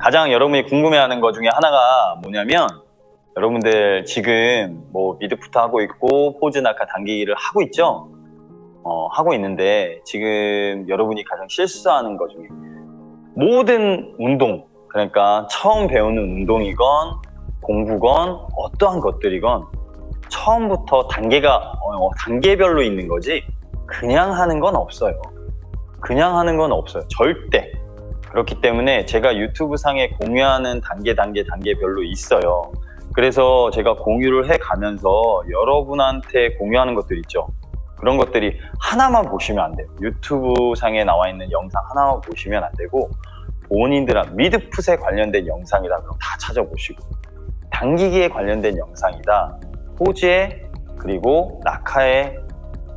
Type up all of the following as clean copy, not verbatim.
가장 여러분이 궁금해하는 것 중에 하나가 뭐냐면, 여러분들 지금 뭐 미드푸트 하고 있고 포즈 낙하 당기기를 하고 있죠? 하고 있는데 지금 여러분이 가장 실수하는 것 중에 모든 운동, 그러니까 처음 배우는 운동이건 공부건 어떠한 것들이건 처음부터 단계별로 있는 거지 그냥 하는 건 없어요. 그냥 하는 건 없어요. 절대. 그렇기 때문에 제가 유튜브 상에 공유하는 단계별로 있어요. 그래서 제가 공유를 해가면서 여러분한테 공유하는 것들 있죠. 그런 것들이 하나만 보시면 안 돼요. 유튜브 상에 나와 있는 영상 하나만 보시면 안 되고, 본인들한 미드풋에 관련된 영상이다 그럼 다 찾아보시고, 당기기에 관련된 영상이다, 포즈에 그리고 낙하에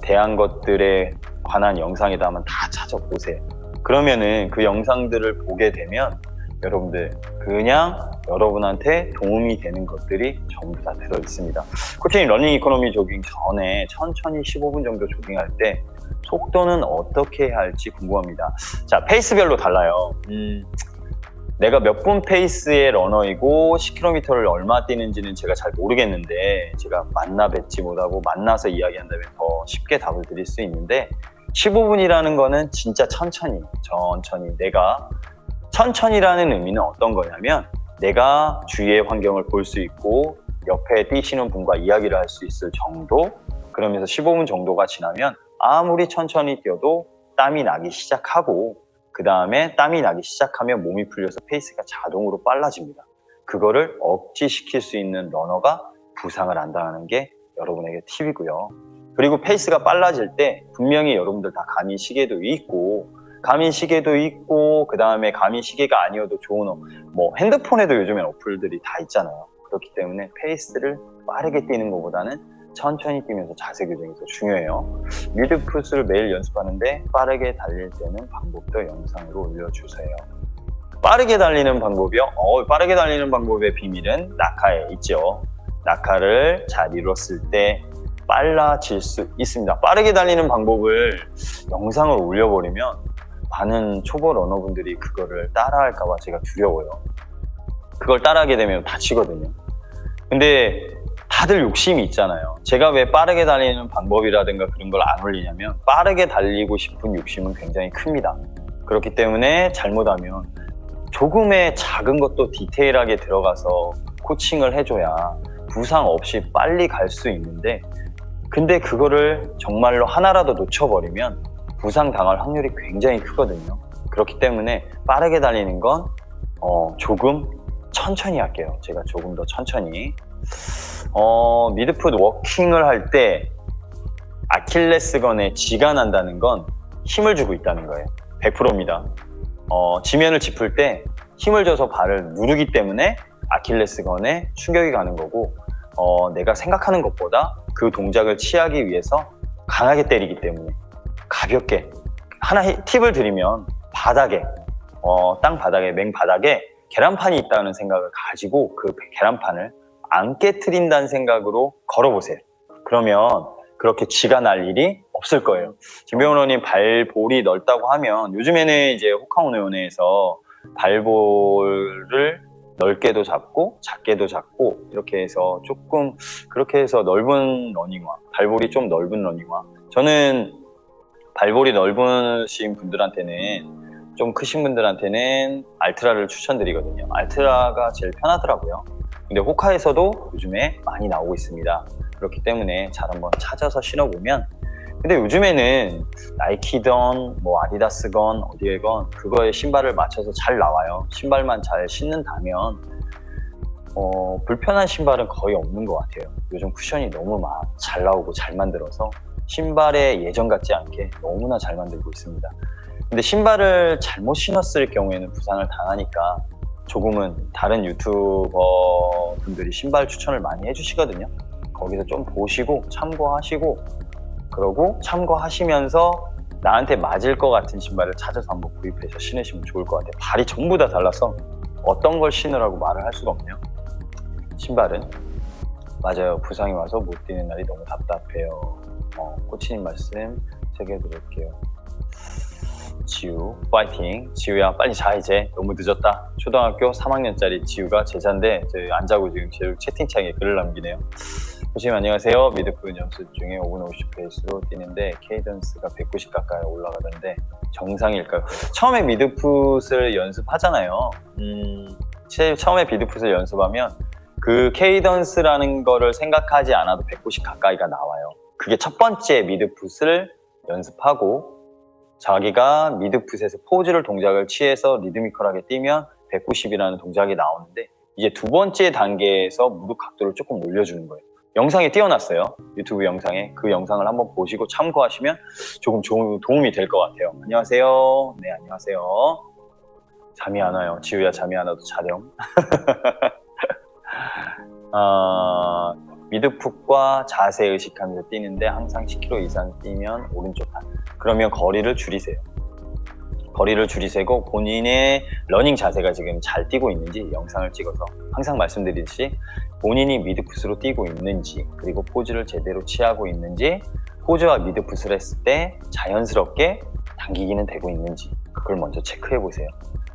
대한 것들에 관한 영상이다 하면 다 찾아보세요. 그러면은 그 영상들을 보게 되면 여러분들 그냥 여러분한테 도움이 되는 것들이 전부 다 들어있습니다. 코치님, 러닝 이코노미 조깅 전에 천천히 15분 정도 조깅할 때 속도는 어떻게 해야 할지 궁금합니다. 자, 페이스별로 달라요. 내가 몇 분 페이스의 러너이고 10km를 얼마 뛰는지는 제가 잘 모르겠는데, 제가 만나 뵙지 못하고 만나서 이야기한다면 더 쉽게 답을 드릴 수 있는데, 15분이라는 거는 진짜 천천히 내가 천천히라는 의미는 어떤 거냐면, 내가 주위의 환경을 볼 수 있고 옆에 뛰시는 분과 이야기를 할 수 있을 정도, 그러면서 15분 정도가 지나면 아무리 천천히 뛰어도 땀이 나기 시작하고, 그 다음에 땀이 나기 시작하면 몸이 풀려서 페이스가 자동으로 빨라집니다. 그거를 억제시킬 수 있는 러너가 부상을 안 당하는 게 여러분에게 팁이고요. 그리고 페이스가 빨라질 때 분명히 여러분들 다 가민 시계도 있고, 그 다음에 가민 시계가 아니어도 좋은 뭐 핸드폰에도 요즘엔 어플들이 다 있잖아요. 그렇기 때문에 페이스를 빠르게 뛰는 것보다는 천천히 뛰면서 자세 교정이 더 중요해요. 미드풋을 매일 연습하는데 빠르게 달릴 때는 방법도 영상으로 올려주세요. 빠르게 달리는 방법이요? 빠르게 달리는 방법의 비밀은 낙하에 있죠. 낙하를 잘 이뤘을 때 빨라질 수 있습니다. 빠르게 달리는 방법을 영상을 올려버리면 많은 초보 러너분들이 그거를 따라할까봐 제가 두려워요. 그걸 따라하게 되면 다치거든요. 근데 다들 욕심이 있잖아요. 제가 왜 빠르게 달리는 방법이라든가 그런 걸 안 올리냐면, 빠르게 달리고 싶은 욕심은 굉장히 큽니다. 그렇기 때문에 잘못하면 조금의 작은 것도 디테일하게 들어가서 코칭을 해줘야 부상 없이 빨리 갈 수 있는데, 근데 그거를 정말로 하나라도 놓쳐버리면 부상 당할 확률이 굉장히 크거든요. 그렇기 때문에 빠르게 달리는 건 조금 천천히 할게요. 제가 조금 더 천천히. 미드풋 워킹을 할 때 아킬레스건에 쥐가 난다는 건 힘을 주고 있다는 거예요. 100%입니다. 지면을 짚을 때 힘을 줘서 발을 누르기 때문에 아킬레스건에 충격이 가는 거고, 내가 생각하는 것보다 그 동작을 취하기 위해서 강하게 때리기 때문에 가볍게. 하나 팁을 드리면, 바닥에 땅 바닥에, 맹바닥에 계란판이 있다는 생각을 가지고 그 계란판을 안 깨트린다는 생각으로 걸어보세요. 그러면 그렇게 쥐가 날 일이 없을 거예요. 김병원님, 발볼이 넓다고 하면 요즘에는 이제 호카오노연에서 발볼을 넓게도 잡고 작게도 잡고 이렇게 해서 조금 그렇게 해서 넓은 러닝화, 발볼이 좀 넓은 러닝화. 저는 발볼이 넓으신 분들한테는, 좀 크신 분들한테는 알트라를 추천드리거든요. 알트라가 제일 편하더라고요. 근데 호카에서도 요즘에 많이 나오고 있습니다. 그렇기 때문에 잘 한번 찾아서 신어보면, 근데 요즘에는 나이키든 뭐 아디다스건 어디에건 그거에 신발을 맞춰서 잘 나와요. 신발만 잘 신는다면 불편한 신발은 거의 없는 것 같아요. 요즘 쿠션이 너무 잘 나오고 잘 만들어서 신발에 예전 같지 않게 너무나 잘 만들고 있습니다. 근데 신발을 잘못 신었을 경우에는 부상을 당하니까 조금은 다른 유튜버 분들이 신발 추천을 많이 해주시거든요. 거기서 좀 보시고 참고하시고, 그러고 참고하시면서 나한테 맞을 것 같은 신발을 찾아서 한번 구입해서 신으시면 좋을 것 같아요. 발이 전부 다 달라서 어떤 걸 신으라고 말을 할 수가 없네요. 신발은 맞아요. 부상이 와서 못 뛰는 날이 너무 답답해요. 코치님 말씀 새겨드릴게요. 지우 파이팅. 지우야 빨리 자. 이제 너무 늦었다. 초등학교 3학년짜리 지우가 제자인데 안 자고 지금 채팅창에 글을 남기네요. 호시님 안녕하세요. 미드풀 연습 중에 5분 50 페이스로 뛰는데 케이던스가 190 가까이 올라가던데 정상일까요? 처음에 미드풋을 연습하잖아요. 처음에 미드풋을 연습하면 그 케이던스라는 거를 생각하지 않아도 190 가까이가 나와요. 그게 첫 번째 미드풋을 연습하고 자기가 미드풋에서 포즈를 동작을 취해서 리드미컬하게 뛰면 190이라는 동작이 나오는데 이제 두 번째 단계에서 무릎 각도를 조금 올려주는 거예요. 영상에 띄워놨어요. 유튜브 영상에. 그 영상을 한번 보시고 참고하시면 조금 도움이 될 것 같아요. 안녕하세요. 네, 안녕하세요. 잠이 안 와요. 지우야 잠이 안 와도 자렴. 미드풋과 자세 의식하면서 뛰는데 항상 10km 이상 뛰면 오른쪽 한. 그러면 거리를 줄이세요. 거리를 줄이세고 본인의 러닝 자세가 지금 잘 뛰고 있는지 영상을 찍어서 항상 말씀드리듯이 본인이 미드풋으로 뛰고 있는지 그리고 포즈를 제대로 취하고 있는지 포즈와 미드풋을 했을 때 자연스럽게 당기기는 되고 있는지 그걸 먼저 체크해 보세요.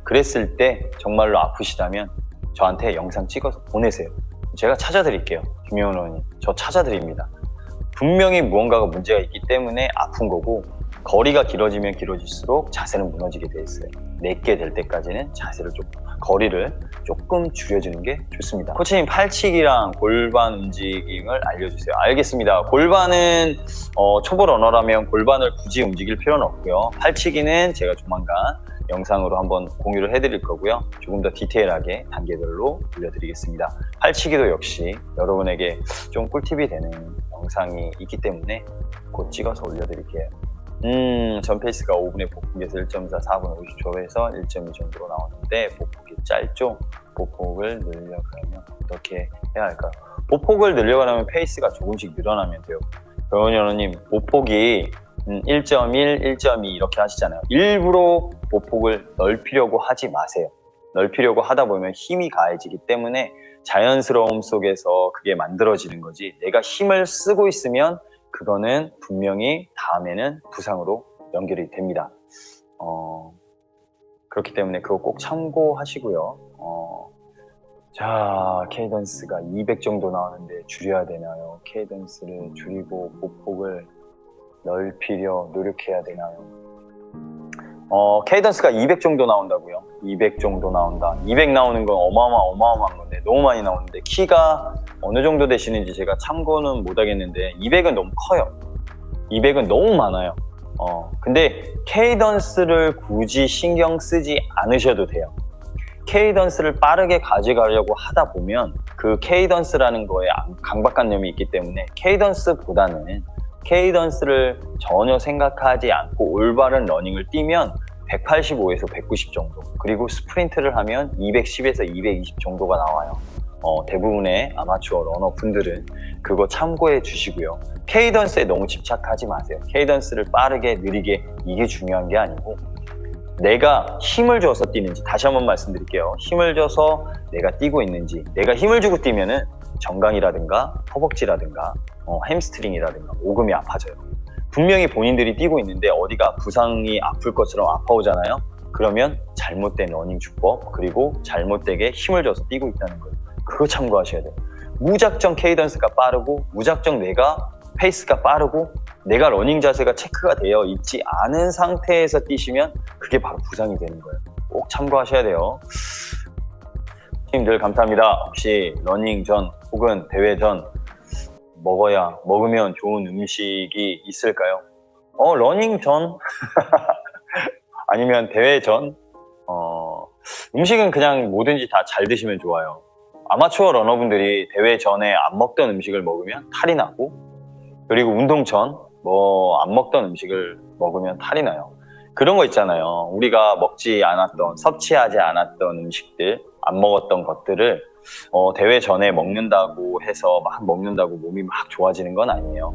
그랬을 때 정말로 아프시다면 저한테 영상 찍어서 보내세요. 제가 찾아드릴게요. 김영훈 의원님, 저 찾아드립니다. 분명히 무언가가 문제가 있기 때문에 아픈 거고 거리가 길어지면 길어질수록 자세는 무너지게 돼 있어요. 내게 될 때까지는 자세를 거리를 조금 줄여주는 게 좋습니다. 코치님 팔치기랑 골반 움직임을 알려주세요. 알겠습니다. 골반은 초보 러너라면 골반을 굳이 움직일 필요는 없고요. 팔치기는 제가 조만간 영상으로 한번 공유를 해드릴 거고요. 조금 더 디테일하게 단계별로 올려드리겠습니다. 팔치기도 역시 여러분에게 좀 꿀팁이 되는 영상이 있기 때문에 곧 찍어서 올려드릴게요. 전 페이스가 5분에 보폭에서 1.4, 4분 50초에서 1.2 정도로 나오는데 보폭이 짧죠? 보폭을 늘려가려면 어떻게 해야 할까요? 보폭을 늘려가려면 페이스가 조금씩 늘어나면 돼요. 변호님 보폭이 1.1, 1.2 이렇게 하시잖아요. 일부러 보폭을 넓히려고 하지 마세요. 넓히려고 하다 보면 힘이 가해지기 때문에 자연스러움 속에서 그게 만들어지는 거지 내가 힘을 쓰고 있으면 그거는 분명히 다음에는 부상으로 연결이 됩니다. 그렇기 때문에 그거 꼭 참고하시고요. 자, 케이던스가 200 정도 나오는데 줄여야 되나요? 케이던스를 줄이고 보폭을 넓히려 노력해야 되나요? 케이던스가 200 정도 나온다고요? 200 정도 나온다. 200 나오는 건 어마어마한 건데 너무 많이 나오는데 키가 어느 정도 되시는지 제가 참고는 못 하겠는데 200은 너무 커요. 200은 너무 많아요. 근데 케이던스를 굳이 신경 쓰지 않으셔도 돼요. 케이던스를 빠르게 가져가려고 하다 보면 그 케이던스라는 거에 강박관념이 있기 때문에 케이던스보다는 케이던스를 전혀 생각하지 않고 올바른 러닝을 뛰면 185에서 190 정도 그리고 스프린트를 하면 210에서 220 정도가 나와요. 대부분의 아마추어 러너 분들은 그거 참고해 주시고요. 케이던스에 너무 집착하지 마세요. 케이던스를 빠르게 느리게 이게 중요한 게 아니고 내가 힘을 줘서 뛰는지 다시 한번 말씀드릴게요. 힘을 줘서 내가 뛰고 있는지 내가 힘을 주고 뛰면은 정강이라든가 허벅지라든가 햄스트링이라든가 오금이 아파져요. 분명히 본인들이 뛰고 있는데 어디가 부상이 아플 것처럼 아파오잖아요. 그러면 잘못된 러닝 주법 그리고 잘못되게 힘을 줘서 뛰고 있다는 거예요. 그거 참고하셔야 돼요. 무작정 케이던스가 빠르고 무작정 내가 페이스가 빠르고 내가 러닝 자세가 체크가 되어 있지 않은 상태에서 뛰시면 그게 바로 부상이 되는 거예요. 꼭 참고하셔야 돼요. 팀들 감사합니다. 혹시 러닝 전 혹은 대회 전 먹으면 좋은 음식이 있을까요? 러닝 전 아니면 대회 전 음식은 그냥 뭐든지 다 잘 드시면 좋아요. 아마추어 러너분들이 대회 전에 안 먹던 음식을 먹으면 탈이 나고 그리고 운동 전 안 먹던 음식을 먹으면 탈이 나요. 그런 거 있잖아요. 우리가 먹지 않았던 섭취하지 않았던 음식들 안 먹었던 것들을 대회 전에 먹는다고 해서 막 먹는다고 몸이 막 좋아지는 건 아니에요.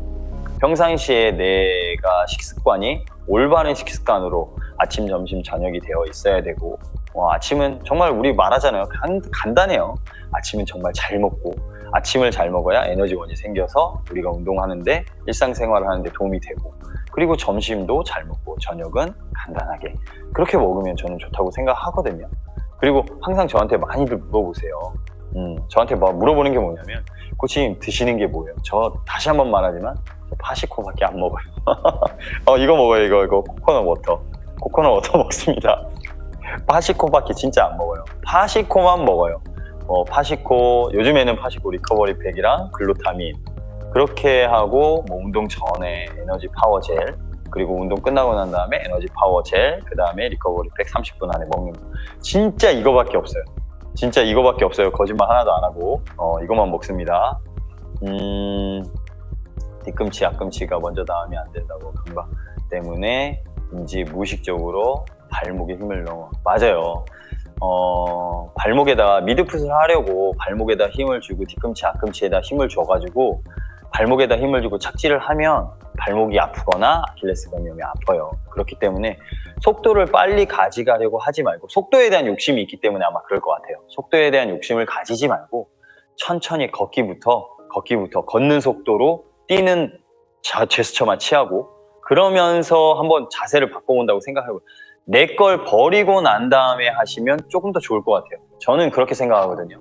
평상시에 내가 식습관이 올바른 식습관으로 아침, 점심, 저녁이 되어 있어야 되고 아침은 정말 우리 말하잖아요. 간단해요. 아침은 정말 잘 먹고 아침을 잘 먹어야 에너지원이 생겨서 우리가 운동하는데 일상생활을 하는데 도움이 되고, 그리고 점심도 잘 먹고 저녁은 간단하게 그렇게 먹으면 저는 좋다고 생각하거든요. 그리고 항상 저한테 많이들 물어보세요. 저한테 막 물어보는 게 뭐냐면, 코치님 드시는 게 뭐예요? 저 다시 한번 말하지만 저 파시코밖에 안 먹어요. 이거 먹어요. 이거 코코넛 워터 먹습니다. 파시코밖에 진짜 안 먹어요. 파시코만 먹어요. 파시코, 요즘에는 파시코 리커버리 팩이랑 글루타민 그렇게 하고, 뭐 운동 전에 에너지 파워 젤, 그리고 운동 끝나고 난 다음에 에너지 파워 젤, 그 다음에 리커버리 팩 30분 안에 먹는 거. 진짜 이거밖에 없어요. 진짜 이거밖에 없어요. 거짓말 하나도 안 하고 이것만 먹습니다. 뒤꿈치, 앞꿈치가 먼저 닿으면 안 된다고 강박 때문에 인지 무의식적으로 발목에 힘을 넣어. 맞아요. 발목에다 미드풋을 하려고 발목에다 힘을 주고 뒤꿈치, 앞꿈치에다 힘을 줘가지고 발목에다 힘을 주고 착지를 하면 발목이 아프거나 아킬레스건 위험이 아파요. 그렇기 때문에 속도를 빨리 가져가려고 하지 말고, 속도에 대한 욕심이 있기 때문에 아마 그럴 것 같아요. 속도에 대한 욕심을 가지지 말고 천천히 걷기부터 걷는 속도로 뛰는 제스처만 취하고, 그러면서 한번 자세를 바꿔본다고 생각하고, 내 걸 버리고 난 다음에 하시면 조금 더 좋을 것 같아요. 저는 그렇게 생각하거든요.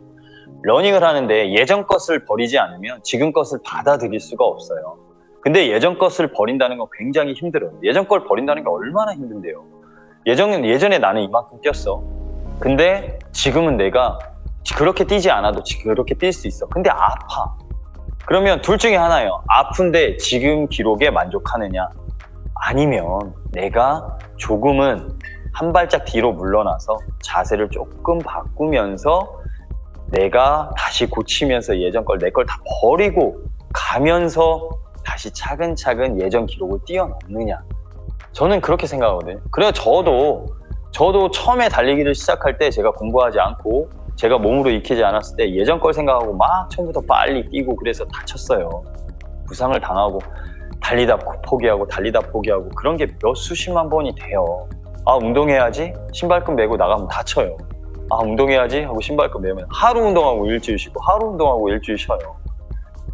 러닝을 하는데 예전 것을 버리지 않으면 지금 것을 받아들일 수가 없어요. 근데 예전 것을 버린다는 건 굉장히 힘들어요. 예전 걸 버린다는 게 얼마나 힘든데요. 예전에 나는 이만큼 뛰었어. 근데 지금은 내가 그렇게 뛰지 않아도 그렇게 뛸 수 있어. 근데 아파. 그러면 둘 중에 하나예요. 아픈데 지금 기록에 만족하느냐, 아니면 내가 조금은 한 발짝 뒤로 물러나서 자세를 조금 바꾸면서 내가 다시 고치면서 예전 걸, 내 걸 다 버리고 가면서 다시 차근차근 예전 기록을 뛰어넘느냐. 저는 그렇게 생각하거든요. 그래서 저도 처음에 달리기를 시작할 때 제가 공부하지 않고 제가 몸으로 익히지 않았을 때 예전 걸 생각하고 막 처음부터 빨리 뛰고 그래서 다쳤어요. 부상을 당하고 달리다 포기하고 그런 게 몇 수십만 번이 돼요. 운동해야지 신발끈 메고 나가면 다쳐요. 운동해야지 하고 신발끈 메면 하루 운동하고 일주일 쉬고, 하루 운동하고 일주일 쉬어요.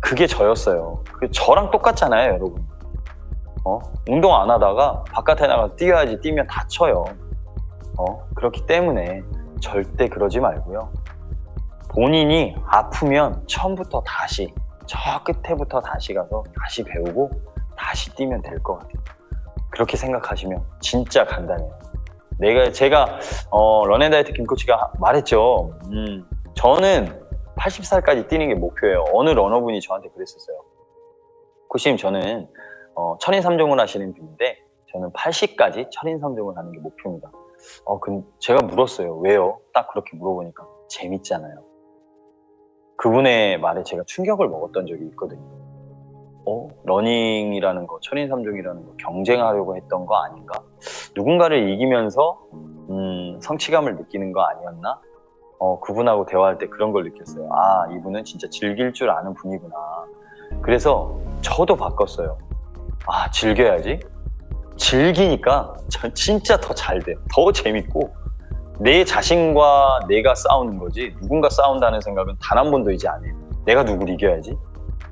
그게 저였어요. 저랑 똑같잖아요, 여러분. 운동 안 하다가 바깥에 나가서 뛰어야지, 뛰면 다쳐요. 그렇기 때문에 절대 그러지 말고요. 본인이 아프면 처음부터 다시, 저 끝에부터 다시 가서 다시 배우고 다시 뛰면 될 것 같아요. 그렇게 생각하시면 진짜 간단해요. 제가 런앤다이어트 김코치가 말했죠. 저는 80살까지 뛰는 게 목표예요. 어느 러너분이 저한테 그랬었어요. 코치님, 저는 철인 3종을 하시는 분인데 저는 80까지 철인 3종을 하는 게 목표입니다. 제가 물었어요. 왜요? 딱 그렇게 물어보니까 재밌잖아요. 그분의 말에 제가 충격을 먹었던 적이 있거든요. 러닝이라는 거, 철인 3종이라는 거 경쟁하려고 했던 거 아닌가? 누군가를 이기면서 성취감을 느끼는 거 아니었나? 그분하고 대화할 때 그런 걸 느꼈어요. 이분은 진짜 즐길 줄 아는 분이구나. 그래서 저도 바꿨어요. 즐겨야지. 즐기니까 전 진짜 더 잘 돼요. 더 재밌고, 내 자신과 내가 싸우는 거지 누군가 싸운다는 생각은 단 한 번도 이제 안 해요. 내가 누구를 이겨야지,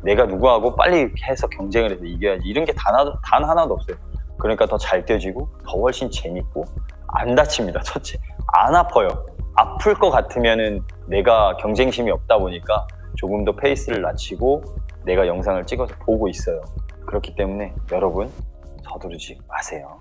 내가 누구하고 빨리 해서 경쟁을 해서 이겨야지, 이런 게 단 하나도 없어요. 그러니까 더 잘 뛰어지고 더 훨씬 재밌고 안 다칩니다. 첫째, 안 아파요. 아플 것 같으면은 내가 경쟁심이 없다 보니까 조금 더 페이스를 낮추고 내가 영상을 찍어서 보고 있어요. 그렇기 때문에 여러분 서두르지 마세요.